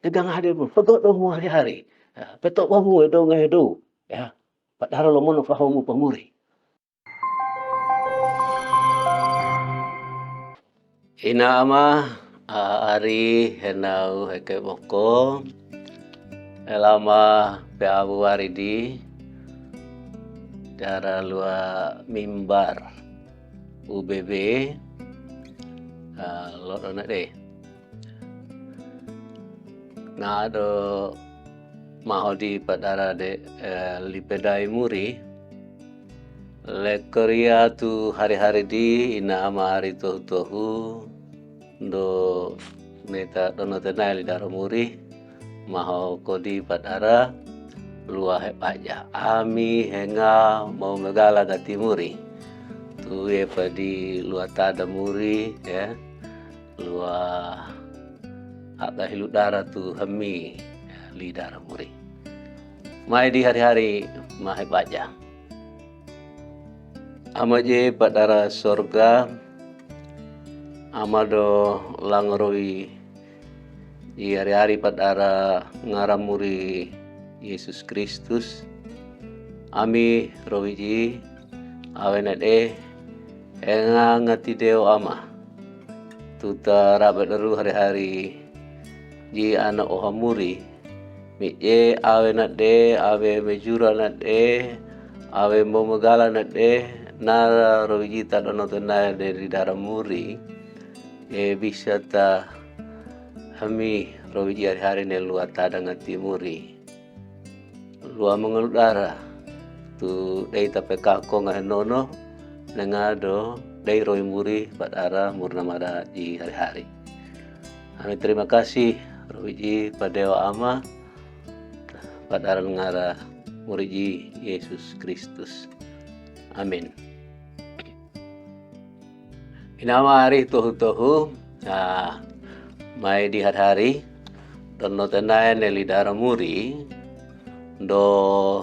Tegang hadir mo, pagod mo hari-hari. Petok mo edo ngahedo. Ya, padahal lo mono fahamu pamuri. Ina ama ari henau heke moko elama pe abu waridi cara lua mimbar UBB lo dona deh. Nah do mahodi padara de lipedai muri lekoria tu hari-hari di ina ama hari tohu do neta dono tenai lidaro muri maho kodi padara lua hepaja ami henga mau megala gati muri tu ye padi lua tada muri ya lua aga hilu dara tu hemi lidara muri mai di hari-hari mahe baja amaje padara sorga amado langroi di hari-hari padara ngaramuri Yesus Kristus ami roviji awenade enga ngati deo ama tuta rabat deru hari-hari ji ana ohamuri miye awe nade awe mejura nade awe momegala nade nara roviji tadono tenai dari daramuri bisa ta kami roviji hari-hari ne lua tada ngati muri lua mengeludara tu dei tapeka ko ngahenono nengado dei roi muri padara murnamada di hari-hari. Kami terima kasih roviji padewa ama padara ngara muriji Yesus Kristus. Amin. Inama hari tohu-tohu mai di hari-hari dono tenai neli daramuri do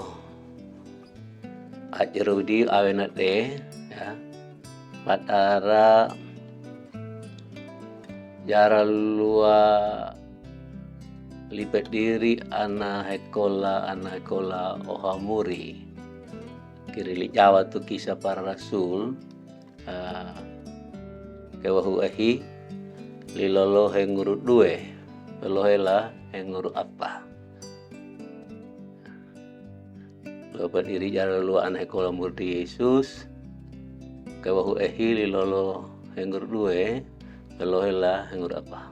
ajerudi awenate ya padara jara lua lipet diri ana hekola ohamuri kirili Jawa tu kisah para rasul kewahu ahi lilolo hengurut due pelohela hengurut apa lo berdiri jara lu anak hekola murdi Yesus kewahu ahi lilolo hengurut due pelohela hengurut apa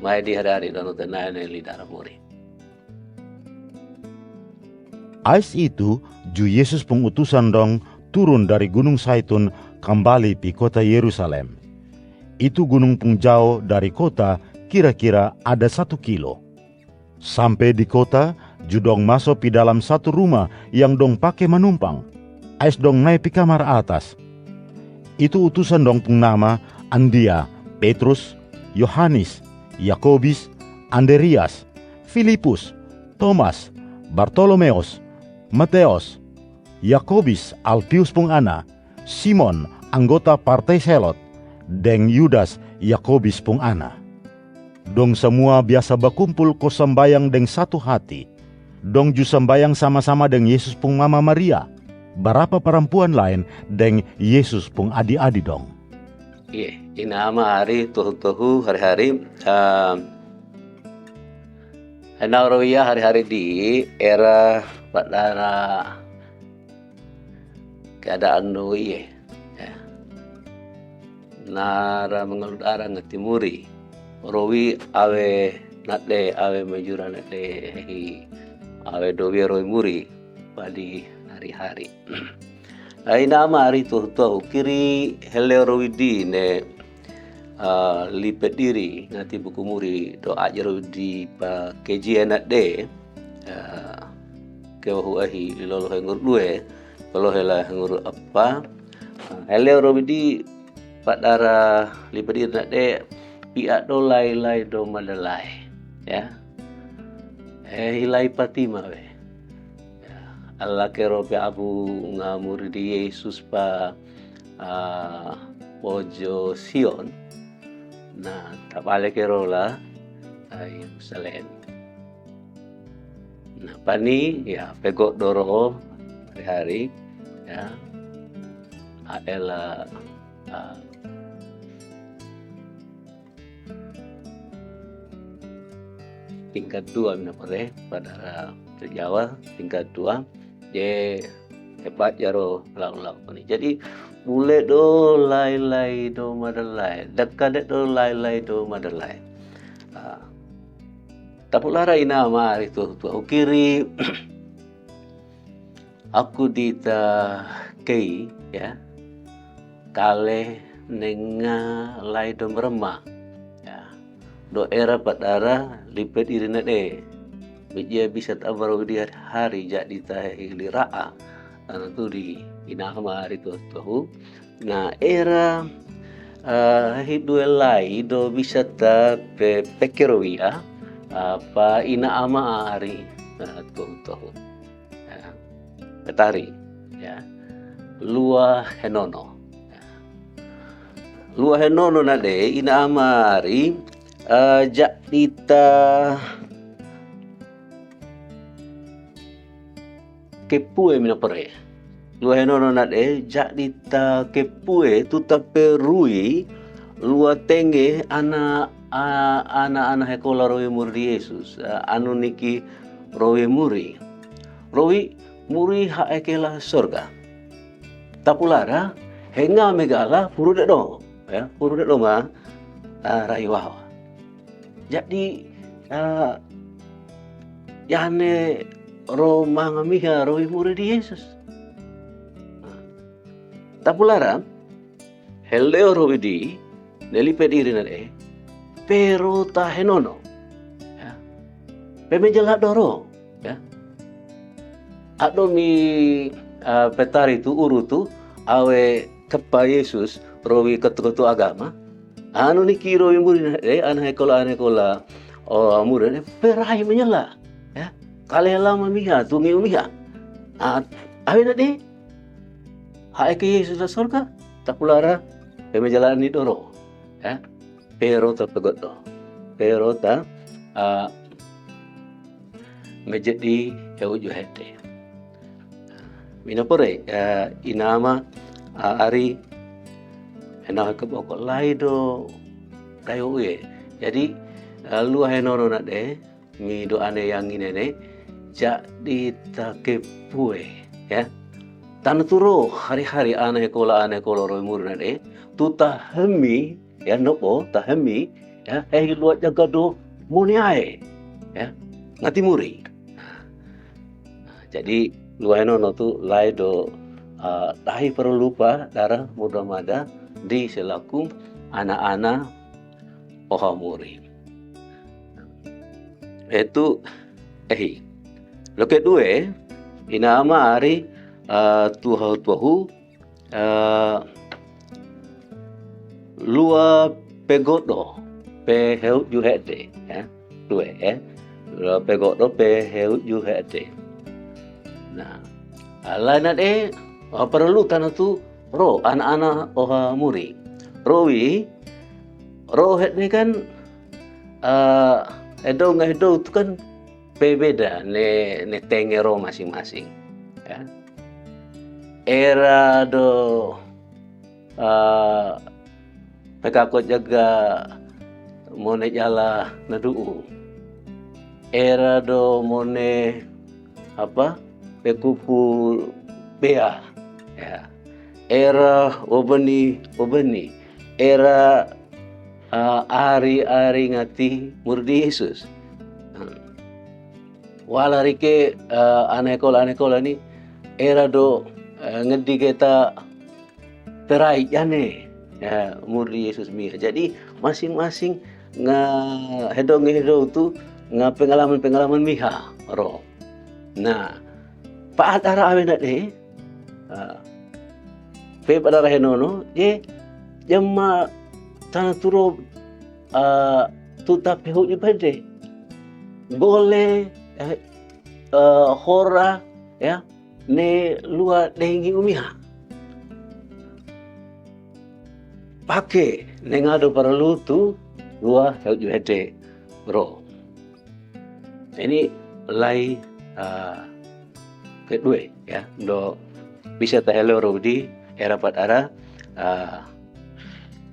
mai di hari-hari dan utenai lidara muri. Ais itu ju Yesus pengutusan dong turun dari Gunung Saitun kembali di kota Yerusalem. Itu gunung pung jauh dari kota kira-kira ada 1 kilo. Sampai di kota, judong masuk di dalam satu rumah yang dong pakai menumpang. Ais dong naik di kamar atas. Itu utusan dong pung nama Andia, Petrus, Yohanes, Yakobus, Andreas, Filipus, Thomas, Bartolomeus, Mateus, Yakobus Alpius pung ana, Simon anggota partai Selot, deng Yudas Yakobus pung ana. Dong semua biasa berkumpul ko sembayang deng satu hati. Dong ju sembayang sama-sama deng Yesus pung mama Maria. Berapa perempuan lain deng Yesus pung adi-adi dong. Iya, ina ama hari tohu-tohu hari-hari henau rawiyah hari-hari di era padara keadaan nuiye ya. Nara mengeludara ngetimuri rowi awe nade awe majura nade awe dowi roi muri padi hari-hari. Ina ama hari tohu-tohu kiri hele rowi di ne lipet diri ngati buku muri do ajar di pa keji nade kewahu ahi lolo hengur due kalau hela hengur apa hele rowi di padara lipet diri nade pihak do lai do madalai ya hilai patima we ya, Allah kero pe abu ngamur di Yesus pa pojo Sion nah tak balik kero lah Yerusalem Nah, pani ya pegok doro hari-hari ya adalah tingkat 2 minapore pada Jawa tingkat 2 je hebat jaro lau-lau ni. Jadi bule do lai-lai do madalai dekat do lai-lai do madalai. Tapulara ina mari tu kiri aku dita kei ya kale nenga lai do merema ya do era padara lipet irina de bija bisa tabar di hari jadi ta iliraa tu di ina mari tu na era hidu lai do bisa ta pekeroia apa ina ama ari tu petari ya lua henono nade ina ama ari jak dita kepue mina pare lua henono nade jak dita kepue tu taperui lua tenge ana hekola rowe muri Yesus anu niki rowe muri ha ekela sorga tapulara henga megala puru de do ma raiwa jadi yane ro mangamiha rowe muri di Yesus tapulara heleo rowe di nelipe diri nade pero tahenono ya pemejala doro ya ado mi petari tu uru tu awe kepa Yesus rowi ketu agama anu niki rowi murid ane kola murid perai menyala ya kalela mamiha tungi umiha awe nade hae ke Yesus la surga tapulara pemejala ni doro ya pero terpegot do pero ta menjadi heuju hete minapore inama ari hena keboko laido kayo uye jadi lu henono nade mi do ane yang ini jadi takepue ya tan turo hari-hari ane kola roy mur nade tuta hemi ya nopo tahemi ya luat jaga do muniae ya ngati muri jadi luaino no tu lai do tahi perlu lupa darah muda mada di selaku anak-anak oha muri itu lo kedua ina ama ari tuhu lua pegodo pe heu ju hete ya dua lua pegodo pe heu ju hete nah lain perlu tanah tu ro anak-anak oha muri rowi ro hete kan edo itu kan beda ne tengero masing-masing ya era do mereka kau jaga mone jala nadu era do mone apa pekupu bea ya era obeni era ari ngati murdi Yesus wala rike anekola ni era do ngedi kita terai jane ya murdi Yesus mia jadi masing-masing hedong tu pengalaman miha ro nah paat ara awe nak de pe pada henono je jema tanah turo tu tapi hu pede boleh hora ya ne lua dengi umiha pakai nengado perlu tu dua haju hete bro ini lai kedua ya do bisa tahelo di era padara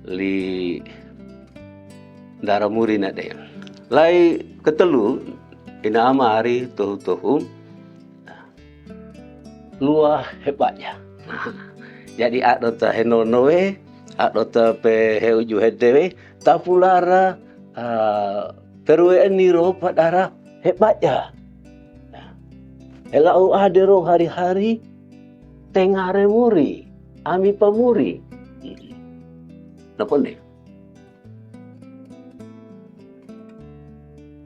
li daramuri na de lai ketelu ina ama hari tohu luar hebatnya. Jadi ado ta henonoe ado ta pe heuju hedewe tapulara perwe niro padara hebatnya. Elau adero hari-hari tengare muri ami pamuri. Napa nih?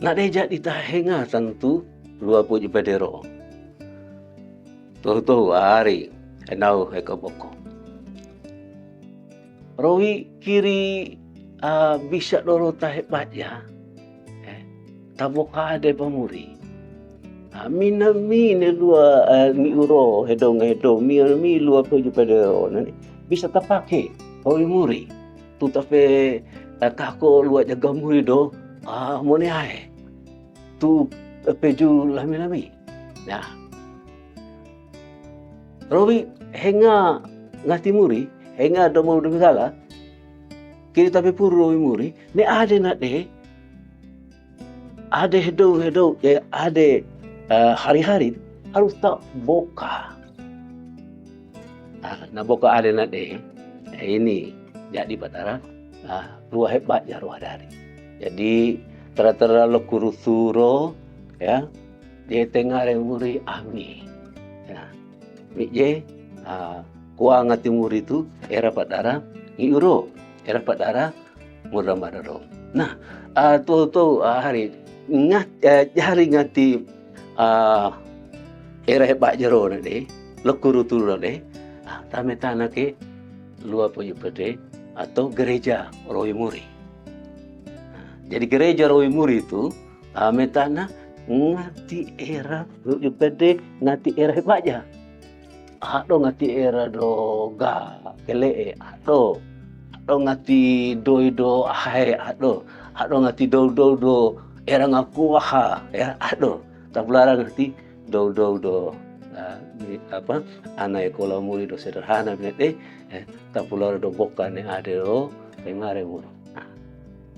Nak deja ditahenga tentu lua puji pedero. Tuh hari enau hekoboko. Rowi kiri bisa doro tahebat ya. Taboka ade pamuri. Mina mine lua mi uro hedong mi lua puji pedero nani bisa tapake rowi muri. Tu tape kako lua jaga muri do mone ae. Tu peju lami. Nah. Rowi henga ngati muri, henga do mau dengala. Kiri tapi puru rowi muri, ne ade nak de. Ade hedou ya ade hari-hari harus tak boka. Nah boka ade nak de. Ini jadi patara ruah hebat ya ruah dari. Jadi tera-tera lo kurusuro ya dia tengah remuri ami. Mije kuah ngati muri itu era padara iuro era padara murah madaro. Nah tu hari ngati era hebat jero nade lekuru turu nade tame tanah ke luar punya pede atau gereja Rowi Muri. Jadi gereja Rowi Muri itu metana ngati era punya pede ngati era hebatnya. Ado ngati era do ga kele ado ngati do hai ado ngati do era ngaku ha ya ado tablara ngati do apa anak ekola muri do sederhana bete tapulara do bokan yang ada do tengare muri.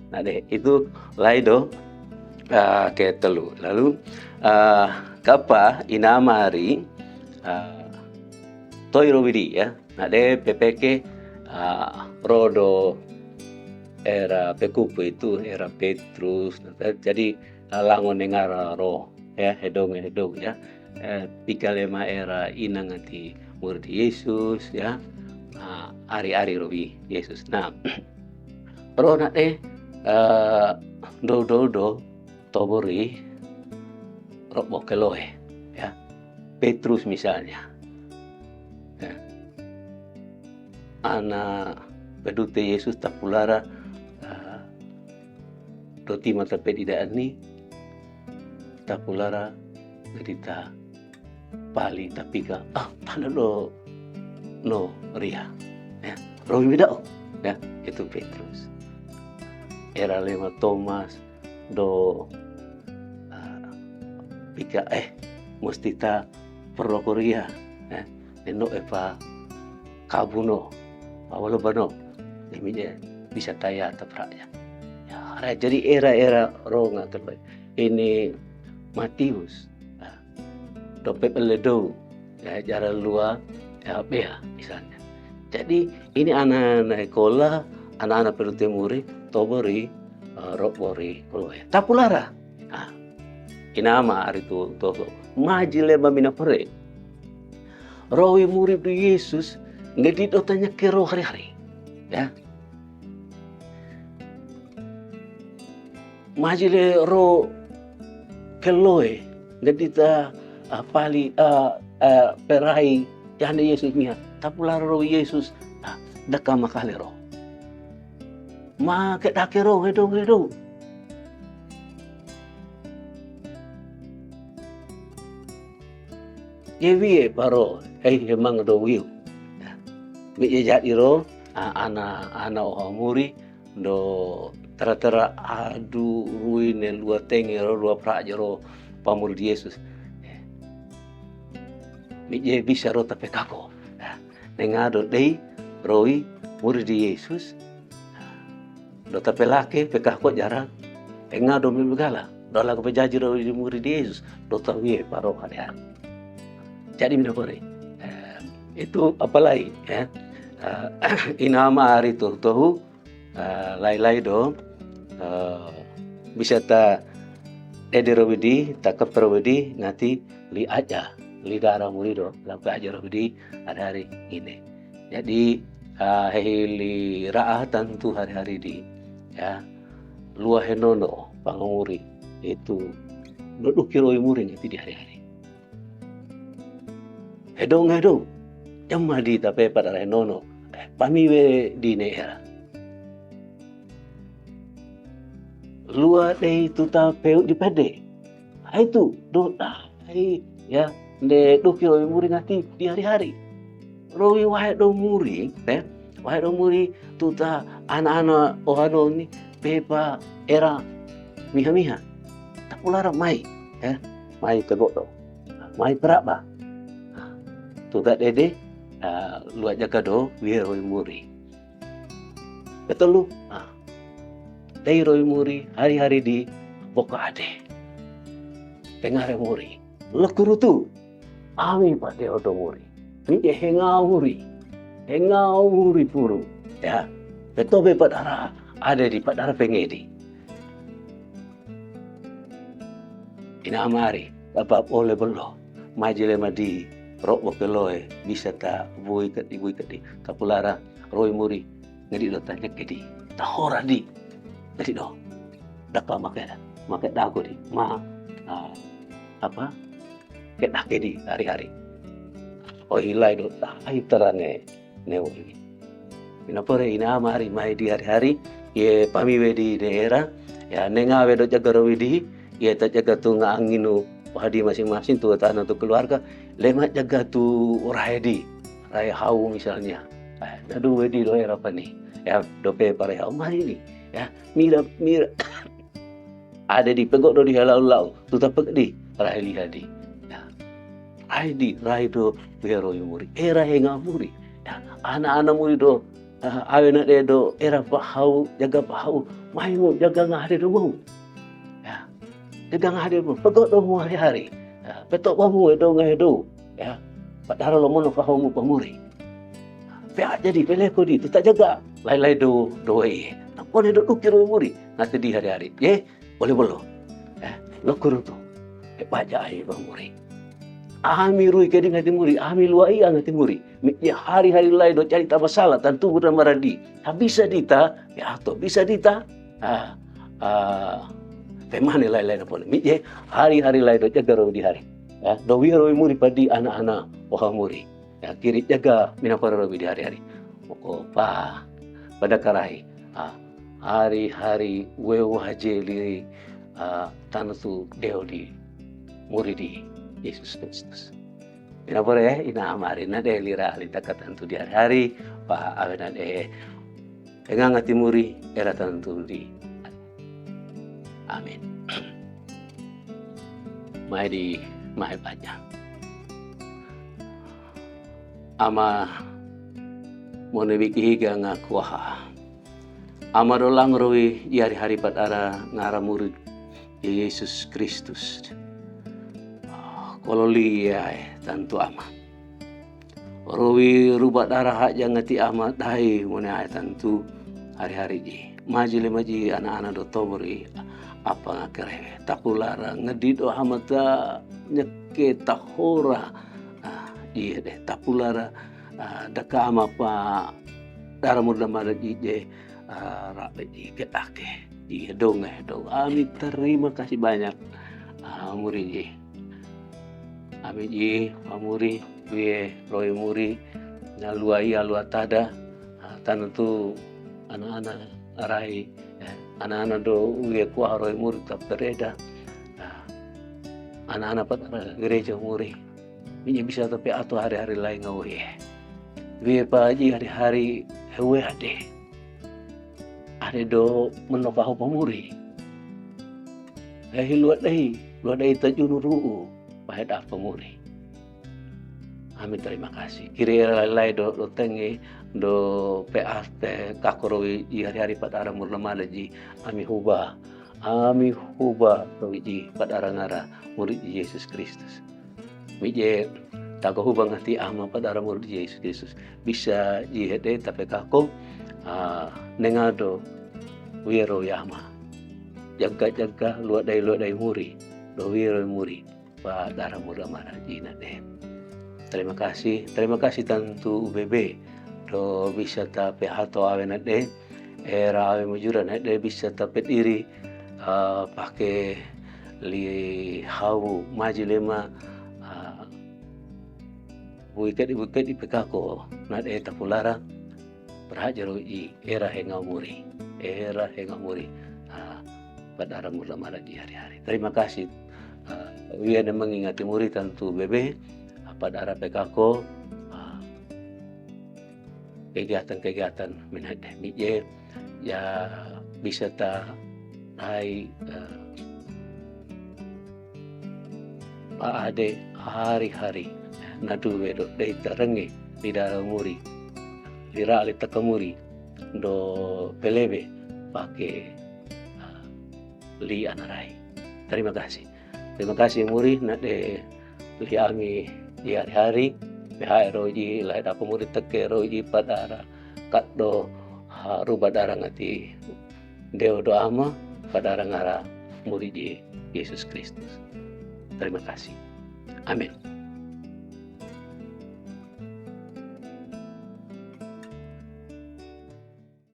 Nah deh itu lai do ke telu lalu kapa inamari Toiro widi ya, nade PPK rodo era pekupu itu era Petrus, jadi langon nengara ro ya hedong ya, pikalema era inang anti murid Yesus ya, ari robi Yesus. Nah, ro nade do tobori robo keloe ya, Petrus misalnya. Anak pedute Yesus tapulara doti mata pedidaan ni tapulara medita pali tapi ka pada no ria ya rohi midao ya itu Petrus era lema Thomas do pika mustita perlokoria ya eno eva kabuno awal bano ini bisa taya tapraknya ya jadi era ronga terbaik ini Matius dope peledo ya jalan luar ya bea misalnya jadi ini anak-anak sekolah anak-anak pertemuri tobori rokbori tapulara inama hari itu majile mamina pere rowi murid Yesus nggak tanya ke roh hari-hari ya majile roh keloe nggak dita pali perai yang ada Yesus nya tapular roh Yesus daka makale roh ma ke dake roh hedong yewie paro hemang do wiu mi jadi ro ana muri do tera adu ruine lua tengero lua prajero pamur Yesus je bisa rota pekako. Nengado dei roi murid di Yesus. Dota pelake pekako jarang. Engado mibigala. Dola ko pejaji roi di murid di Yesus. Dota wie paro hari. Jadi minapore. Itu apalagi ya. Inama hari tohu lai do bisa ta ederowidi takaprawidi ngati li aja li darah murido lampai aja robidi hari-hari ini. Jadi li raah tentu hari-hari di ya luah henono pangumuri itu duduk kiro muri ngati di hari-hari. Hedong jamma di tapi pada henono pamiwe di neera. Luar deh itu tapeu di pede. Itu doa ya de dukiro muri ngati di hari-hari. Roi wahai do muri, wahai do muri tuta anak-anak ohano ni pepa era miha-miha. Tak pulara mai, mai tegok do. Mai berapa? Tuta dede luar jaga do wieroi muri. Betul lu? Dai roi muri hari-hari di boka ade. Tengare muri. Lekuru tu. Ami pade odo muri. Mije hengau muri puru. Ya. Betobe padara ada di padara pengedi. Ina amari bapak oleh bello. Majile madi rok bokeloe bisa ta bui kedi kapulara roi muri ngedi do tanya kedi. Tahora di. Jadi do, dapat makai dago di, kedak di hari-hari. Oh hilai do, ayu terane neo ini. Minapore ina mari mai di hari-hari, ye pamiwe di daerah, ya nengawe do jaga rawidi, ye tak jaga tu nganginu wadi masing-masing tu tanah tu keluarga, lemat jaga tu rahedi, rai hau misalnya. Aduh wedi do era apa nih? Ya dope pare hau mari ni. Ya, mira ada di pegok do di halau tu tak pegok di raheli hadi ya rai do bero muri era henga muri ya anak-anak muri do awena de do era pahau jaga pahau mai mo jaga ngahari do mau ya jaga ngahari do pegok do hari-hari ya petok bamu do ngahedo ya padahal lo mono pahau mu pamuri ya jadi peleko di tu tak jaga lai do doe boleh duduk kiro muri nanti di hari-hari boleh lokur tu baca ai muri ami rui kedi ngati muri ami luai ngati muri ya hari-hari lain do cari tak masalah tentu bukan maradi bisa dita ya atau bisa dita pemane lain apa ni hari-hari lain do jaga di hari ya do wiro muri padi anak-anak wah muri ya kiri jaga minapara di hari-hari pokok pada karai hari-hari wewa jeli tanah tu deo di muridi Yesus Kristus. Ina boleh ina amari na de lira alita katantu di hari-hari pa avena de engang ati muri era tantu di. Amin. Mai baca. Ama monebiki higa ngakuah. Amarolang roi hari-hari patara ngara murid Yesus Kristus. Kololi ya tantu ama. Roi rubat darah hak jangati ama dai mone ay tantu hari-hari ji. Maji anak-anak do tobori apa ngakere. Tapulara ngedido hamata nyeke tahora. Iya deh tapulara daka ama pa darah muda mada je. Rakyat di ketake di dong. Ami terima kasih banyak muri ami ji amuri we roy muri naluai alua tada tan tu anak-anak rai anak-anak do we kuah roy muri tak bereda anak-anak pat gereja muri ini bisa tapi atau hari-hari lain ngawe we pa ji hari-hari hewe ade ada do menokahu pamuri. Luat dai tajun ruu paheda pamuri. Amin, terima kasih. Kiri lai do tengi do pearte kakoro ji hari-hari pada ara murna malaji ami hubah do ji pada ara ngara murid Yesus Kristus. Mije tago hubang hati ama pada ara murid Yesus Kristus bisa ji hede tapi kako nengado wiro yama jaga luadai muri do wiro muri pada ara murna malaji nade. Terima kasih tantu UBB do bisa tape hato awe nade era awe mujura nade bisa tape diri pakai li hawu maji lema buiket di pekako nade tapulara berhajaro i era henga muri pada ara mula mala di hari-hari. Terima kasih wiana mengingati muri tantu UBB pada ara pekako kegiatan menade mije ya bisa ta hai ade hari-hari nadu wedo dei tarengi di dalam muri di rali takamuri do pelebe pakai li anarai. Terima kasih muri nade li ami di hari-hari PHR roji lai da pemurid teke roji padara kaddo haru badara ngati deo do ama padara ngara murid Yesus Kristus. Terima kasih. Amin.